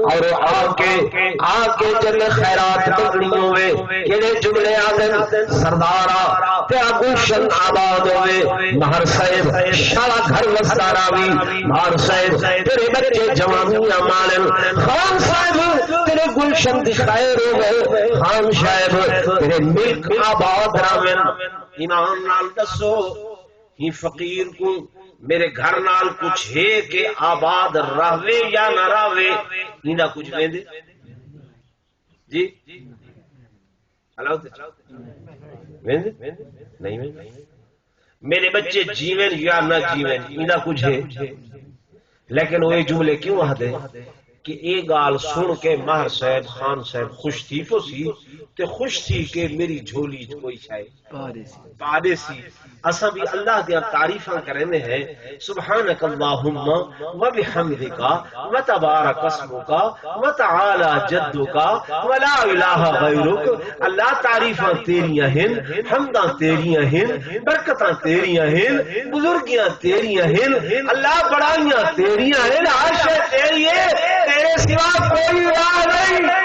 اور آ کے جب خیرات منگنی ہوئے کہڑے جملے آدن سردارا تے گلشن آباد ہوئے مہر صاحب شالا گھر وسارا بھی مہر صاحب تیرے بچے جوانیاں مالن خان صاحب تیرے گلشن دکھائے ہوئے خان صاحب تیرے ملک آباد راوین ایمان نال دسو ہی فقیر کو میرے گھر نال کچھ ہے کہ آباد راوے یا نہ راوے ہی کچھ ویندے جی ویندے نہیں ویندے میرے بچے جیوین یا نہ جیوین ہی کچھ ہے لیکن وہ جملے کیوں آتے کہ ایک گال سن کے ماہر صاحب خان صاحب خوش تھی تو سی تے خوش تھی کہ میری جھولی کوئی شاید پادے سی اسا بھی اللہ دیا تعریفاں کرنے ہیں سبحانک اللہم و بحمدک و تبارک اسمک و تعالی جدک و لا الہ غیرک اللہ تعریفاں تیریاں ہیں حمداں تیریاں ہیں برکتاں تیریاں ہیں بزرگیاں تیریاں ہیں اللہ بڑائیاں تیریاں ہیں عرش تیری ہے تیرے سوا کوئی الہ نہیں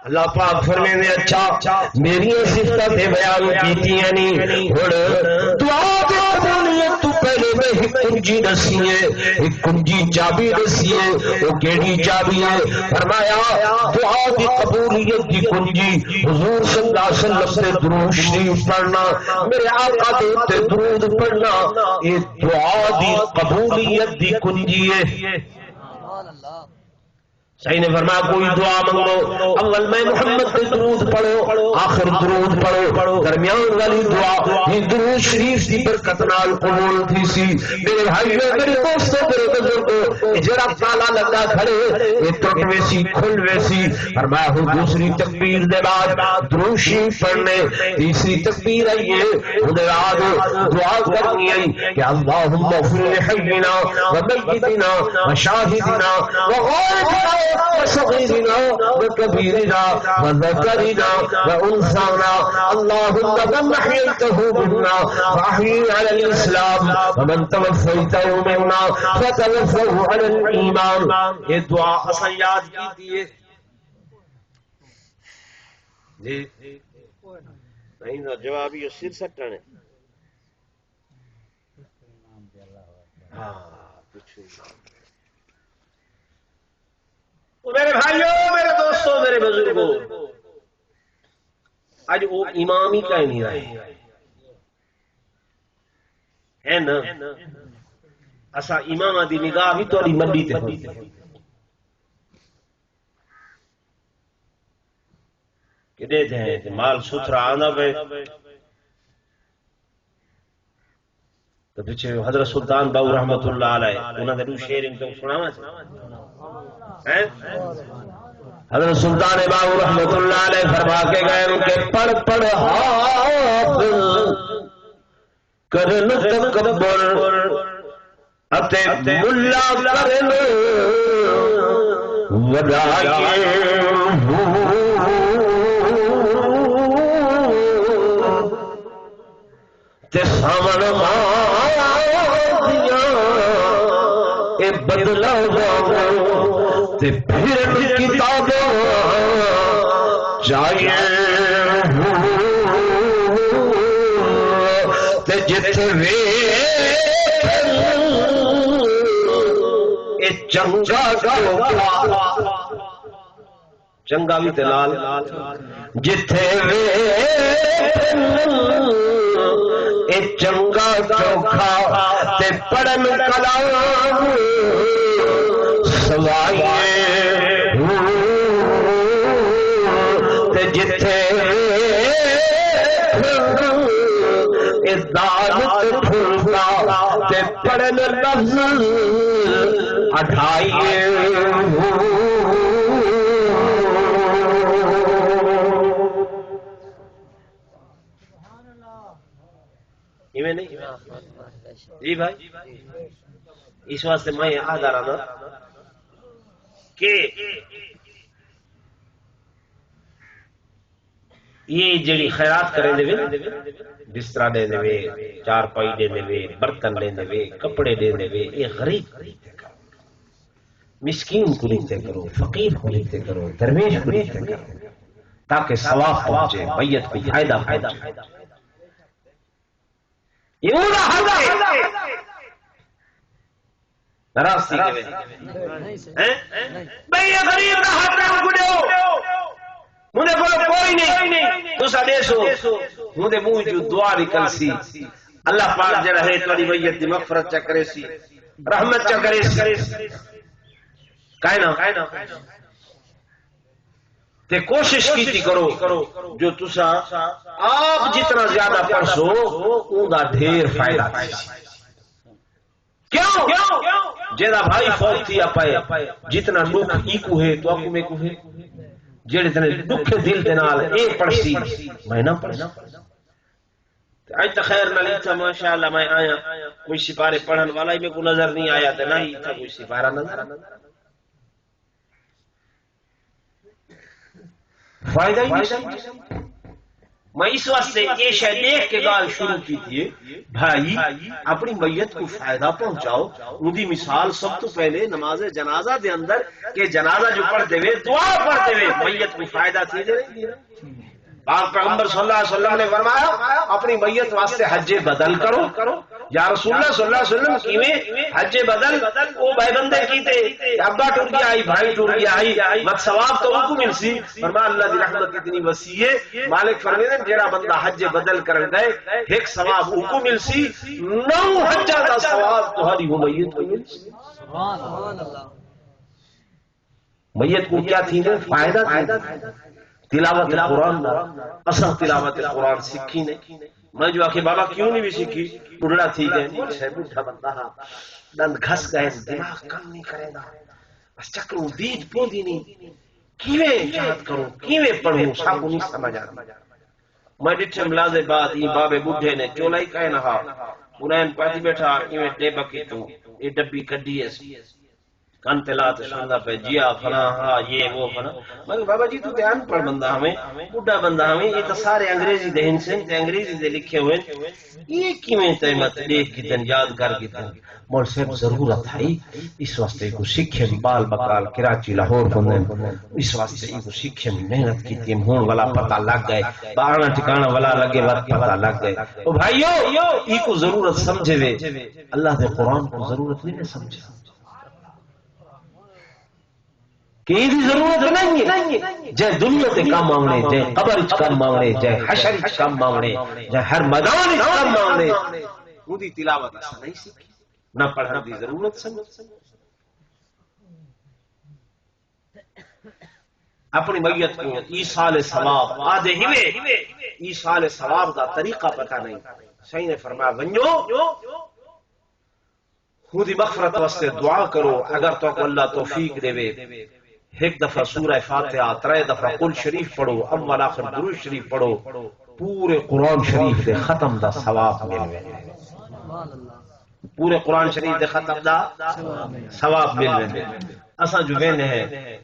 اللہ پاک فرمینے اچھا میری صفتیں بیان کیتی نہیں ہن دعا دے قبولیت تو پہلے تمہیں ایک کنجی دسی ہے، ایک کنجی چابی دسی ہے، وہ کیڑی چابی ہے؟ فرمایا دعا کی قبولیت کی کنجی حضور صلی اللہ علیہ وسلم سے درود شریف پڑھنا، میرے آقا دے تے درود پڑھنا، یہ دعا دی قبولیت دی کنجی ہے۔ صحیح نے فرمایا کوئی دعا منگو، اول میں محمد پہ درود پڑھو، آخر درود پڑھو، درمیان والی دعا یہ درود شریف کی برکت نال قبول تھی سی۔ میرے بھائیو، میرے دوستو، میرے بزرگو، جڑا تالا لگا کھڑے یہ ٹوٹ ویسی کھل ویسی۔ فرمایا ہوں دوسری تکبیر دے بعد درود شریف پڑھنے، تیسری تکبیر آئی ہے اندر بعد دعا کرنی آئی کہ اللہم اغفر لحینا ومیتنا وشاہدنا وغائبنا وصغيرنا وكبيرنا وذكرنا وأنثانا، اللهم من أحييته منا فأحيي على الإسلام ومن توفيته منا فتوفه على الإيمان۔ یہ دعا اصل یاد کیجیے جی، نہیں نا جواب یہ سر سٹن ہے۔ ہاں کچھ میرے بھائیوں، میرے دوستوں، میرے بزرگوں، آج وہ امام ہی کہیں نہیں رہے ہے نا؟ اسا امام دی نگاہ بھی تھوڑی منڈی تے ہوئی کہ دیتے ہیں کہ مال ستھرا آنا پہ تو پیچھے حضرت سلطان باؤ رحمت اللہ علیہ انہوں نے شعر ان کو سناوا حضرت سلطان باؤ رحمت اللہ علیہ فرما کے گئے کہ پڑھ پڑھ حافظ کرن تکبر اتے ملا کرن ودائی تے سامن ماں اے بدلا تے پھر کتاب چاہیے تے جتھے وے اے چنگا چنگا بھی دلال جتھے وے اے چنگا چوکھا تے پڑھن کلام سوائے تے جتھے دالت پھولتا تے پڑھن لفظ اٹھائیے جی بھائی، اس واسطے میں آدھا رہا کہ یہ جڑی خیرات کریں دے بستر دے دے، چار پائی دے دے، برتن دے دے، کپڑے دے دے، یہ غریب کرو، مسکین کو لیتے کرو، فقیر کو لیتے کرو، درویش کو لیتے کرو، تاکہ ثواب پہنچے، میت کو فائدہ پہنچے۔ یہ اولا حضا ہے راستی کے بھئی یہ غریب نہ ہاتھ میں گڑے ہو مجھے بولو کوئی نہیں دوسرا دیسو مجھے منہ جو دعا نکل سی اللہ پاک جڑا ہے تھوڑی میت دی مغفرت چا کرے سی، رحمت چا کرے سی، کائنا تے کوشش کیتی کرو جو تسا آپ جتنا زیادہ پرسو اون دا ڈھیر فائدہ کیوں جیدا بھائی فوت تھی پائے جتنا دکھ ایکو ہے تو اکو میں کو ہے جڑے تنے دکھ دل دے نال اے پڑسی میں نہ پڑھنا اج تو خیر نہ لیتا ماشاءاللہ میں آیا کوئی سپارے پڑھن والا ہی میں کو نظر نہیں آیا تے نہ ہی تھا کوئی سپارہ نظر فائدہ ہی نہیں۔ میں اس واسطے یہ شے دیکھ کے گال شروع کی تھی بھائی اپنی میت کو فائدہ پہنچاؤ، ان کی مثال سب تو پہلے نماز جنازہ دے اندر کہ جنازہ جو پڑھتے ہوئے دعا پڑھتے ہوئے میت کو فائدہ تھی دے پاک پیغمبر صلی اللہ علیہ وسلم نے فرمایا اپنی میت واسطے حج بدل کرو یا رسول اللہ صلی اللہ علیہ وسلم کیویں حج بدل وہ بھائی بندے کیتے ابا ٹر گیا آئی بھائی ٹر گیا آئی مت ثواب تو ان کو مل سی فرما اللہ دی رحمت اتنی وسیع ہے مالک فرمائے جڑا بندہ حج بدل کرن گئے ایک ثواب ان کو مل سی 9 حجاں دا ثواب تہاڈی میت کو مل سی سبحان اللہ میت کو کیا تھی فائدہ تلاوت قرآن اصل تلاوت قرآن سیکھی نہیں میں جو آخی بابا کیوں نہیں بھی سیکھی ٹڑڑا تھی گئے مجھے بوڑھا بندہ دند گھس گئے دماغ کم نہیں کرے گا بس چکروں دید پوندی نہیں کیویں یاد کروں کیویں پڑھوں ساکو نہیں سمجھ آ میں ڈٹھے ملازے بعد یہ بابے بوڑھے نے چولائی کہے نہا پورین پاتی بیٹھا کیویں ٹیبا کی تو یہ ڈبی کڈی ہے کان تلات شاندہ پہ جیا فنا ہاں یہ وہ فنا میں بابا جی تو دھیان پڑھ بندہ ہمیں بڑھا بندہ ہمیں یہ تو سارے انگریزی دے ہنسیں تے انگریزی دے لکھے ہوئے یہ کیویں تیمت دیکھ کی تن یادگار کی تن مول صاحب ضرورت ہے اس واسطے کو سکھے بال بکال کراچی لاہور بندن اس واسطے کو سکھے محنت کی تیم ہون والا پتہ لگ گئے باہر ٹھکانا والا لگے وقت پتہ لگ گئے او بھائیو یہ کو ضرورت سمجھے وے اللہ دے قرآن کو ضرورت نہیں سمجھے کہ یہ ضرورت نہیں ہے جائے دنیا تے کام مانگنے جائے قبر اچ کام مانگنے جائے حشر اچ کام مانگنے جائے ہر میدان اچ کام مانگنے وہ دی تلاوت ایسا نہیں سیکھی نہ پڑھنے دی ضرورت سمجھ اپنی میت کو ایصال ثواب آدھے ہیوے ایصال ثواب دا طریقہ پتہ نہیں صحیح نے فرمایا ونجو خودی مغفرت واسطے دعا کرو اگر تو اللہ توفیق دے وے ایک دفعہ سورہ فاتحہ 3 دفعہ قل شریف پڑھو اول آخر درود شریف پڑھو پورے قرآن شریف دے ختم دا ثواب ملوے پورے قرآن شریف دے ختم دا ثواب ملوے اساں جو وینے ہیں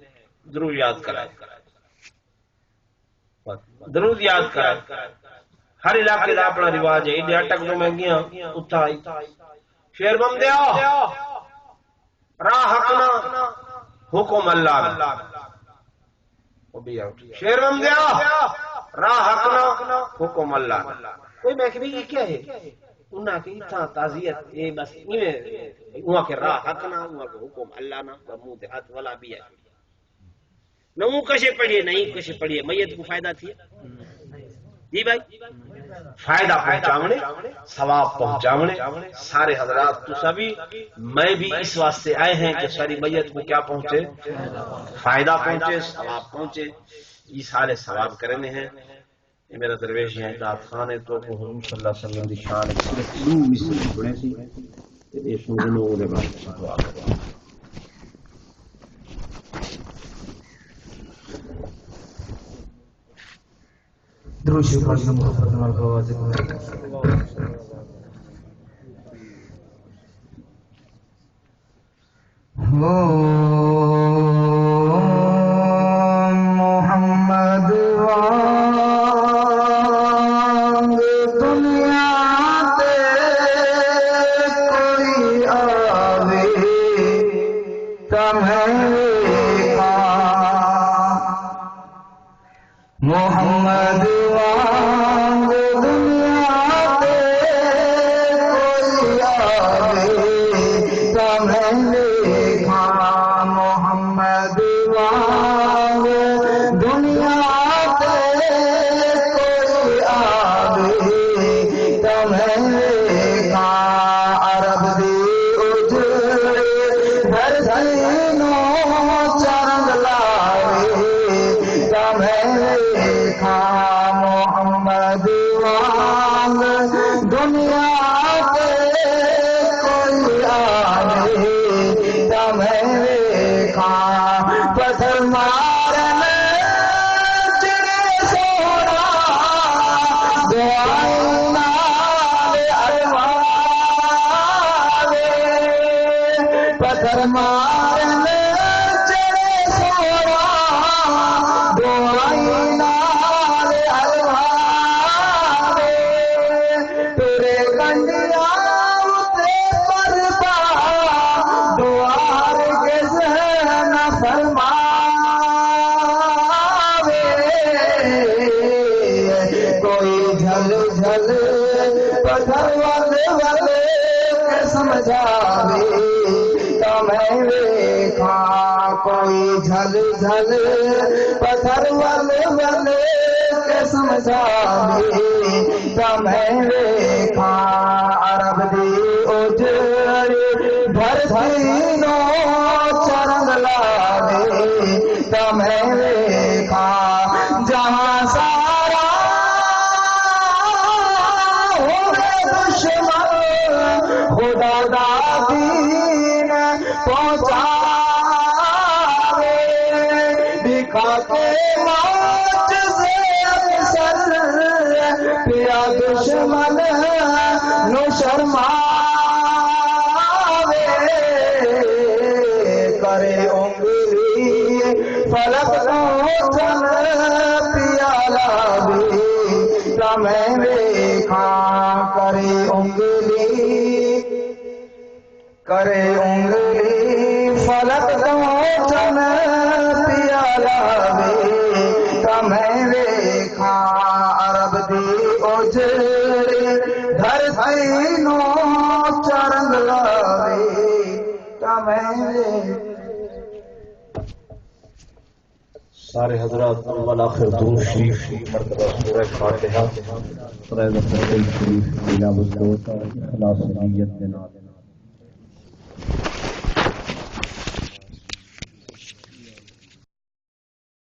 درود یاد کرائے درود یاد کرائے ہر علاقے دا اپنا رواج ہے ایڈے اٹک دو مہنگیاں اتھائی شیر بم دیا راہ حقنا حکم اللہ شیر بم دیا راہ حقنا حکم اللہ کوئی میں کہ یہ کیا ہے انہاں کی اتھا تعزیت اے بس انہاں کے راہ حقنا انہاں کے حکم اللہ نا منہ دے ہاتھ والا بھی ہے نہ وہ کشے پڑھیے نہیں کشے پڑھیے میت کو فائدہ تھی جی بھائی فائدہ پہنچاونے ثواب پہنچاونے سارے حضرات تو سبھی میں بھی اس واسطے آئے ہیں کہ ساری میت کو کیا پہنچے فائدہ پہنچے ثواب پہنچے یہ سارے ثواب کرنے ہیں یہ میرا درویش ہے داد خان ہے تو حضور صلی اللہ علیہ وسلم دی شان ہے صرف دو مثل پڑھے سی یہ سنوں دے بعد دعا کرو دروشی پڑھنے محمد نمال کو آواز محمد وانگ دنیا تے کوئی آوے تمہیں محمد جھل جھل پتھر والے سمجھاوے تا میں ویکھا کوئی جھل جھل پتھر ول ول کے سمجھاوے تا میں ویکھا عرب دی اجڑی دھرتی نو چرنگ لاوے تا میں ویکھا جہاں سارا ہوئے دشمن خدا دا دین پہنچاوے دکھا کے معجزے اکثر پیا دشمن نو شرماوے کرے انگلی فلک نو چل پیا لاوے تا میں ویکھا کرے انگلی فلک نو چل پیا لاوے تا میں ویکھا عرب دی اجڑی دھرتی نو چرنگ لاوے تا میں سارے حضرات اول آخر درود شریف مرتبہ سورہ فاتحہ سورہ شریف تلاوت کو اخلاص و نیت کے نام